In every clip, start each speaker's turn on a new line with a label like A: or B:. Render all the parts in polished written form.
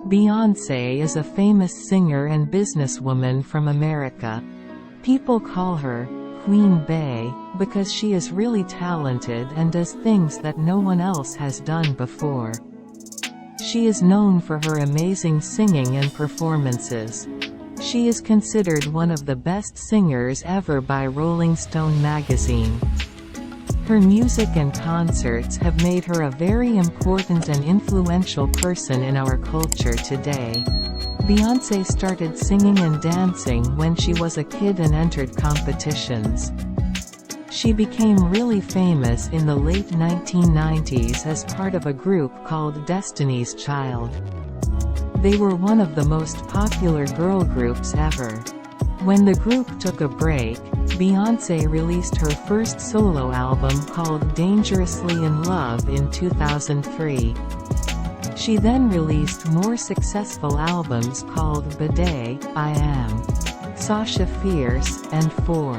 A: Beyoncé is a famous singer and businesswoman from America. People call her Queen Bey because she is really talented and does things that no one else has done before. She is known for her amazing singing and performances. She is considered one of the best singers ever by Rolling Stone magazine. Her music and concerts have made her a very important and influential person in our culture today. Beyoncé started singing and dancing when she was a kid and entered competitions. She became really famous in the late 1990s as part of a group called Destiny's Child. They were one of the most popular girl groups ever. When the group took a break, Beyoncé released her first solo album called Dangerously in Love in 2003. She then released more successful albums called Bidet, I Am, Sasha Fierce, and 4.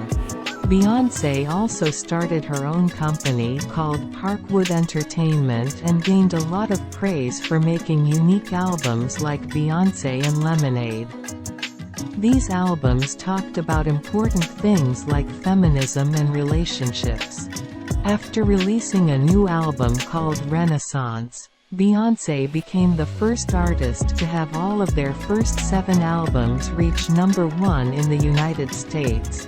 A: Beyoncé also started her own company called Parkwood Entertainment and gained a lot of praise for making unique albums like Beyoncé and Lemonade. These albums talked about important things like feminism and relationships. After releasing a new album called Renaissance, Beyoncé became the first artist to have all of their first 7 albums reach #1 in the United States.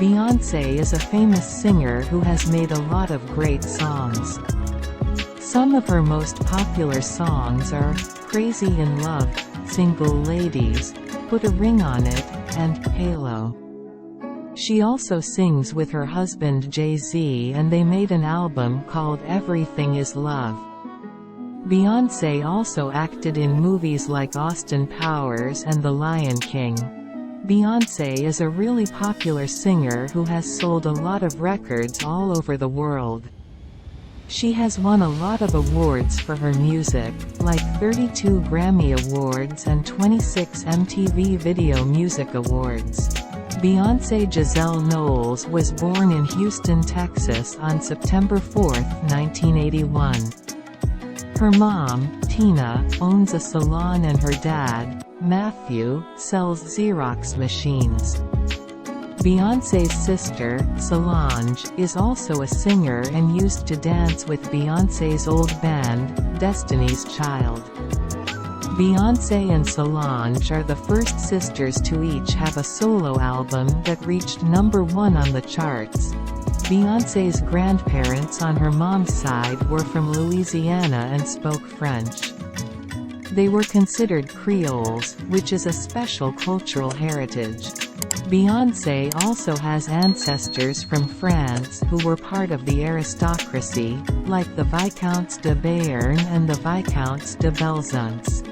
A: Beyoncé is a famous singer who has made a lot of great songs. Some of her most popular songs are Crazy in Love, Single Ladies, Put a Ring on It, and Halo. She also sings with her husband Jay-Z and they made an album called Everything is Love. Beyoncé also acted in movies like Austin Powers and The Lion King. Beyoncé is a really popular singer who has sold a lot of records all over the world. She has won a lot of awards for her music, like 32 Grammy Awards and 26 MTV Video Music Awards. Beyoncé Giselle Knowles was born in Houston, Texas on September 4, 1981. Her mom, Tina, owns a salon and her dad, Matthew, sells Xerox machines. Beyoncé's sister, Solange, is also a singer and used to dance with Beyoncé's old band, Destiny's Child. Beyoncé and Solange are the first sisters to each have a solo album that reached #1 on the charts. Beyoncé's grandparents on her mom's side were from Louisiana and spoke French. They were considered Creoles, which is a special cultural heritage. Beyoncé also has ancestors from France who were part of the aristocracy, like the Viscounts de Béarn and the Viscounts de Belzunce.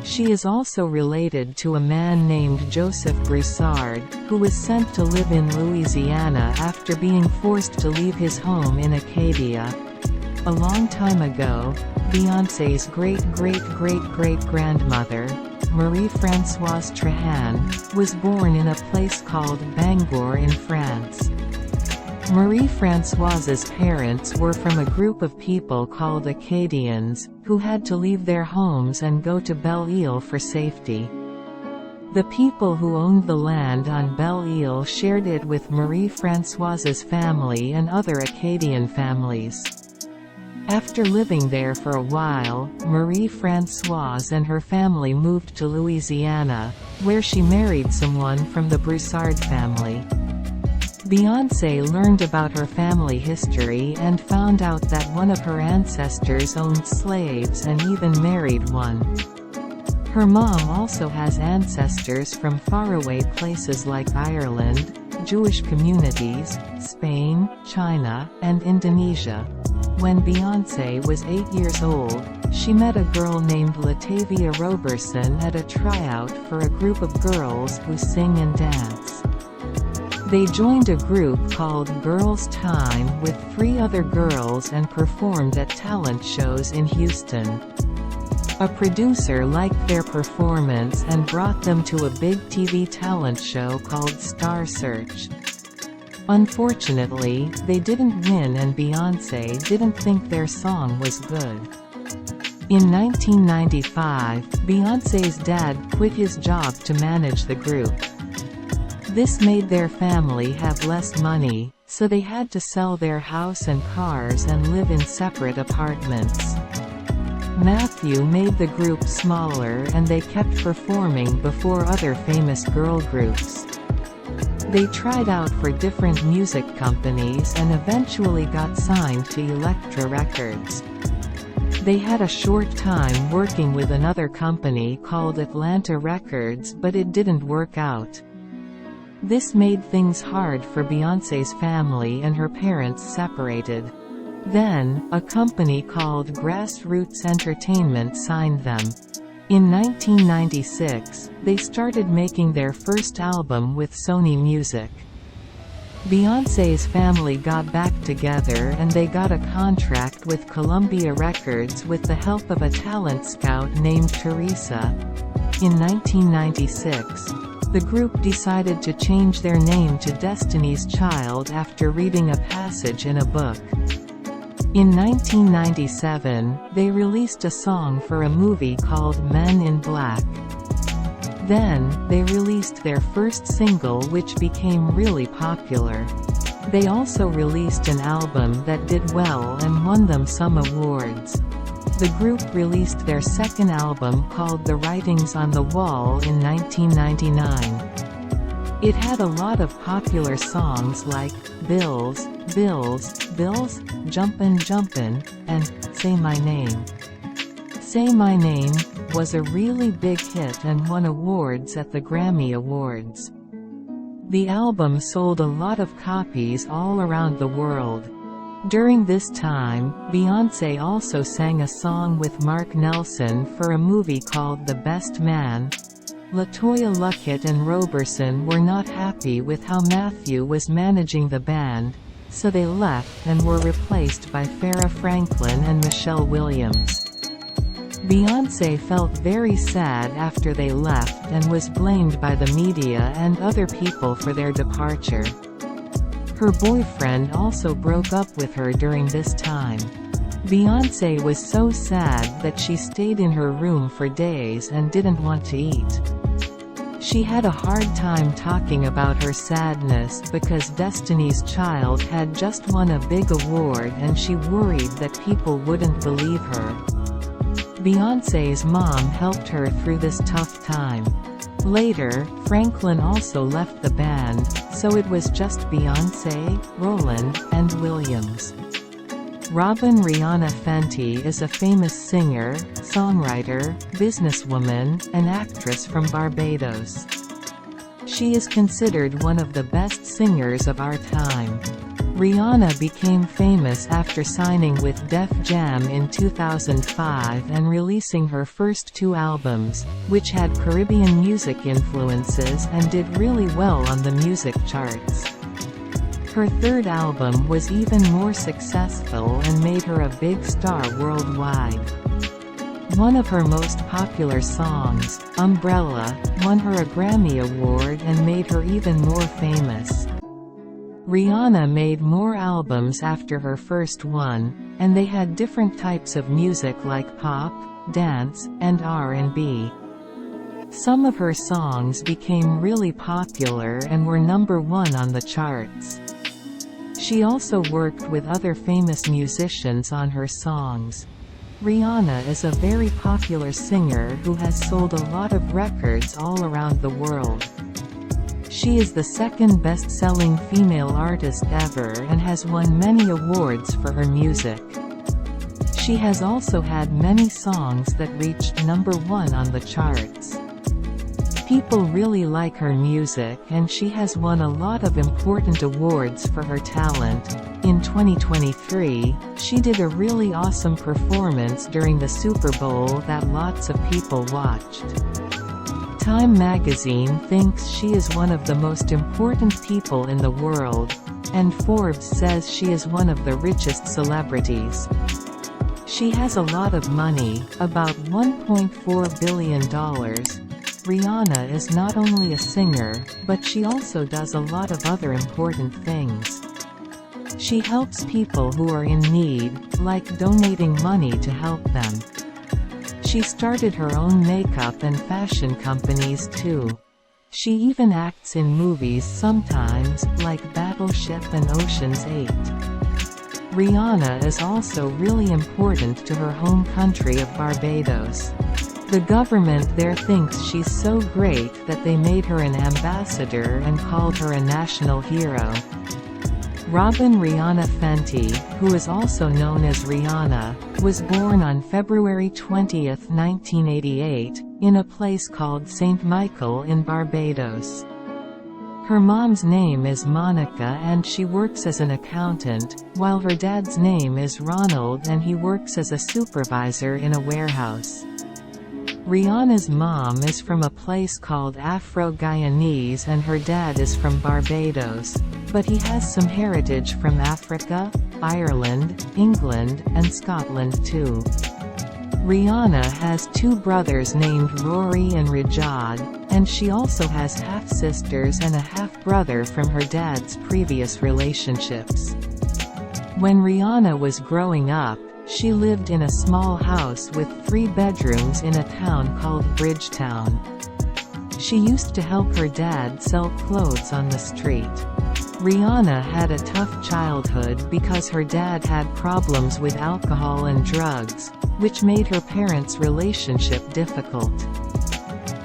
A: She is also related to a man named Joseph Broussard, who was sent to live in Louisiana after being forced to leave his home in Acadia. A long time ago, Beyoncé's great-great-great-great-grandmother, Marie-Françoise Trahan, was born in a place called Bangor in France. Marie-Françoise's parents were from a group of people called Acadians, who had to leave their homes and go to Belle-Île for safety. The people who owned the land on Belle-Île shared it with Marie-Françoise's family and other Acadian families. After living there for a while, Marie-Françoise and her family moved to Louisiana, where she married someone from the Broussard family. Beyoncé learned about her family history and found out that one of her ancestors owned slaves and even married one. Her mom also has ancestors from faraway places like Ireland, Jewish communities, Spain, China, and Indonesia. When Beyoncé was 8 years old, she met a girl named Latavia Roberson at a tryout for a group of girls who sing and dance. They joined a group called Girls Time with 3 other girls and performed at talent shows in Houston. A producer liked their performance and brought them to a big TV talent show called Star Search. Unfortunately, they didn't win and Beyoncé didn't think their song was good. In 1995, Beyoncé's dad quit his job to manage the group. This made their family have less money, so they had to sell their house and cars and live in separate apartments. Matthew made the group smaller and they kept performing before other famous girl groups. They tried out for different music companies and eventually got signed to Elektra Records. They had a short time working with another company called Atlanta Records, but it didn't work out. This made things hard for Beyoncé's family and her parents separated. Then, a company called Grassroots Entertainment signed them. In 1996, they started making their first album with Sony Music. Beyoncé's family got back together and they got a contract with Columbia Records with the help of a talent scout named Teresa. In 1996, the group decided to change their name to Destiny's Child after reading a passage in a book. In 1997, they released a song for a movie called Men in Black. Then, they released their first single, which became really popular. They also released an album that did well and won them some awards. The group released their second album called The Writings on the Wall in 1999. It had a lot of popular songs like Bills, Bills, Bills, Jumpin' Jumpin', and Say My Name. Say My Name was a really big hit and won awards at the Grammy Awards. The album sold a lot of copies all around the world. During this time, Beyoncé also sang a song with Mark Nelson for a movie called The Best Man. LaToya Luckett and Roberson were not happy with how Matthew was managing the band, so they left and were replaced by Farrah Franklin and Michelle Williams. Beyoncé felt very sad after they left and was blamed by the media and other people for their departure. Her boyfriend also broke up with her during this time. Beyoncé was so sad that she stayed in her room for days and didn't want to eat. She had a hard time talking about her sadness because Destiny's Child had just won a big award and she worried that people wouldn't believe her. Beyoncé's mom helped her through this tough time. Later, Franklin also left the band, so it was just Beyoncé, Roland, and Williams. Robyn Rihanna Fenty is a famous singer, songwriter, businesswoman, and actress from Barbados. She is considered one of the best singers of our time. Rihanna became famous after signing with Def Jam in 2005 and releasing her first two albums, which had Caribbean music influences and did really well on the music charts. Her third album was even more successful and made her a big star worldwide. One of her most popular songs, Umbrella, won her a Grammy Award and made her even more famous. Rihanna made more albums after her first one, and they had different types of music like pop, dance, and R&B. Some of her songs became really popular and were #1 on the charts. She also worked with other famous musicians on her songs. Rihanna is a very popular singer who has sold a lot of records all around the world. She is the second best-selling female artist ever and has won many awards for her music. She has also had many songs that reached #1 on the charts. People really like her music and she has won a lot of important awards for her talent. In 2023, she did a really awesome performance during the Super Bowl that lots of people watched. Time magazine thinks she is one of the most important people in the world, and Forbes says she is one of the richest celebrities. She has a lot of money, about $1.4 billion. Rihanna is not only a singer, but she also does a lot of other important things. She helps people who are in need, like donating money to help them. She started her own makeup and fashion companies too. She even acts in movies sometimes, like Battleship and Ocean's 8. Rihanna is also really important to her home country of Barbados. The government there thinks she's so great that they made her an ambassador and called her a national hero. Robyn Rihanna Fenty, who is also known as Rihanna, was born on February 20, 1988, in a place called St. Michael in Barbados. Her mom's name is Monica and she works as an accountant, while her dad's name is Ronald and he works as a supervisor in a warehouse. Rihanna's mom is from a place called Afro-Guyanese and her dad is from Barbados, but he has some heritage from Africa, Ireland, England, and Scotland too. Rihanna has two brothers named Rory and Rajad, and she also has half-sisters and a half-brother from her dad's previous relationships. When Rihanna was growing up, she lived in a small house with 3 bedrooms in a town called Bridgetown. She used to help her dad sell clothes on the street. Rihanna had a tough childhood because her dad had problems with alcohol and drugs, which made her parents' relationship difficult.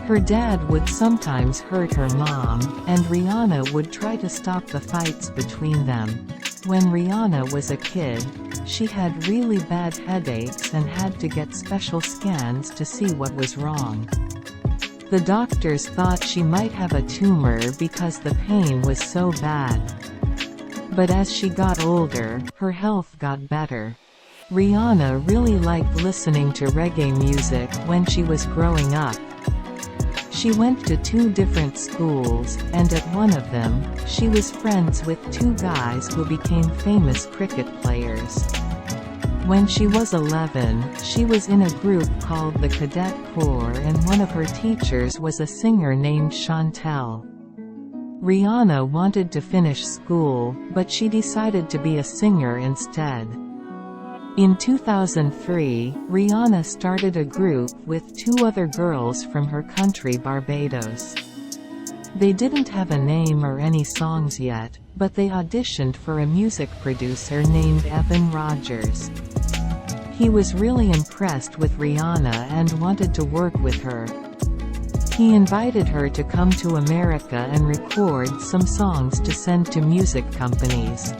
A: Her dad would sometimes hurt her mom, and Rihanna would try to stop the fights between them. When Rihanna was a kid, she had really bad headaches and had to get special scans to see what was wrong. The doctors thought she might have a tumor because the pain was so bad. But as she got older, her health got better. Rihanna really liked listening to reggae music when she was growing up. She went to 2 different schools, and at one of them, she was friends with 2 guys who became famous cricket players. When she was 11, she was in a group called the Cadet Corps and one of her teachers was a singer named Chantel. Rihanna wanted to finish school, but she decided to be a singer instead. In 2003, Rihanna started a group with 2 other girls from her country Barbados. They didn't have a name or any songs yet, but they auditioned for a music producer named Evan Rogers. He was really impressed with Rihanna and wanted to work with her. He invited her to come to America and record some songs to send to music companies.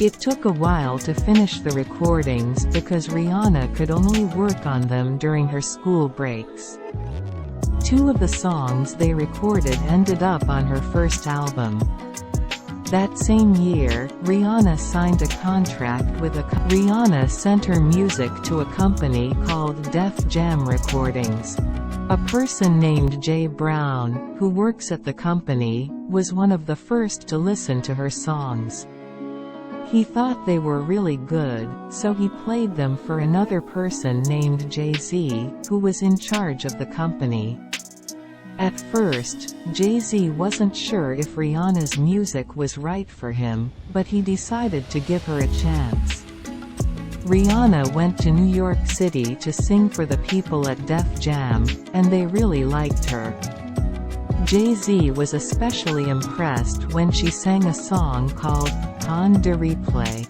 A: It took a while to finish the recordings because Rihanna could only work on them during her school breaks. 2 of the songs they recorded ended up on her first album. That same year, Rihanna signed a contract with Rihanna sent her music to a company called Def Jam Recordings. A person named Jay Brown, who works at the company, was one of the first to listen to her songs. He thought they were really good, so he played them for another person named Jay-Z, who was in charge of the company. At first, Jay-Z wasn't sure if Rihanna's music was right for him, but he decided to give her a chance. Rihanna went to New York City to sing for the people at Def Jam, and they really liked her. Jay-Z was especially impressed when she sang a song called "On de Replay."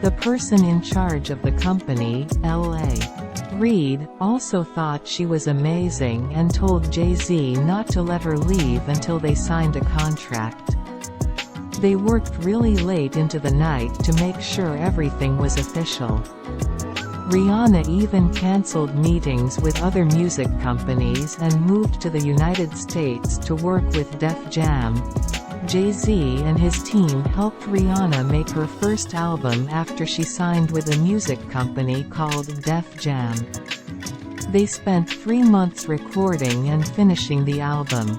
A: The person in charge of the company, L.A. Reid, also thought she was amazing and told Jay-Z not to let her leave until they signed a contract. They worked really late into the night to make sure everything was official. Rihanna even cancelled meetings with other music companies and moved to the United States to work with Def Jam. Jay-Z and his team helped Rihanna make her first album after she signed with a music company called Def Jam. They spent 3 months recording and finishing the album.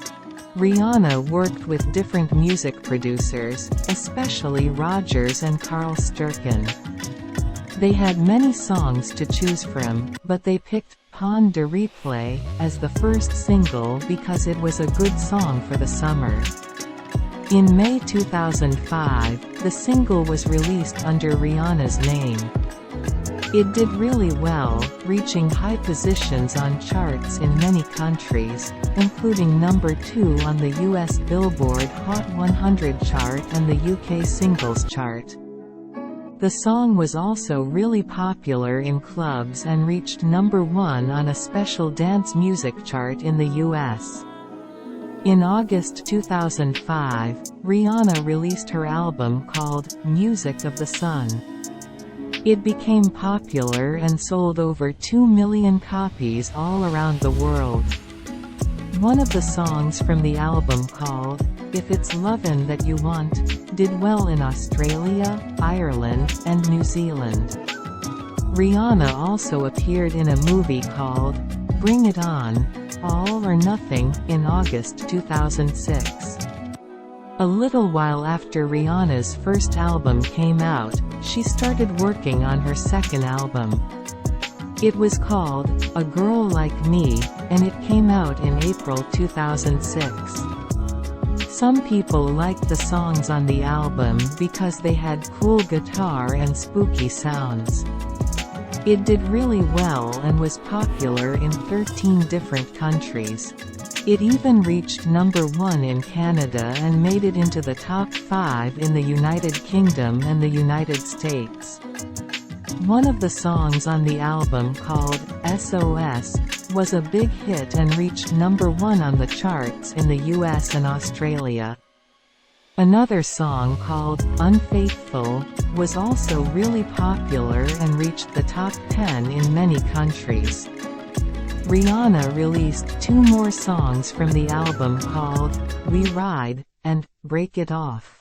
A: Rihanna worked with different music producers, especially Rogers and Carl Sturken. They had many songs to choose from, but they picked "On de Replay" as the first single because it was a good song for the summer. In May 2005, the single was released under Rihanna's name. It did really well, reaching high positions on charts in many countries, including number 2 on the US Billboard Hot 100 chart and the UK Singles Chart. The song was also really popular in clubs and reached number 1 on a special dance music chart in the US. In August 2005, Rihanna released her album called Music of the Sun. It became popular and sold over 2 million copies all around the world. One of the songs from the album, called If It's Lovin' That You Want, did well in Australia, Ireland, and New Zealand. Rihanna also appeared in a movie called Bring It On, All or Nothing, in August 2006. A little while after Rihanna's first album came out, she started working on her second album. It was called A Girl Like Me, and it came out in April 2006. Some people liked the songs on the album because they had cool guitar and spooky sounds. It did really well and was popular in 13 different countries. It even reached number 1 in Canada and made it into the top 5 in the United Kingdom and the United States. One of the songs on the album, called SOS, was a big hit and reached number 1 on the charts in the US and Australia. Another song, called Unfaithful, was also really popular and reached the top 10 in many countries. Rihanna released 2 more songs from the album called We Ride and Break It Off.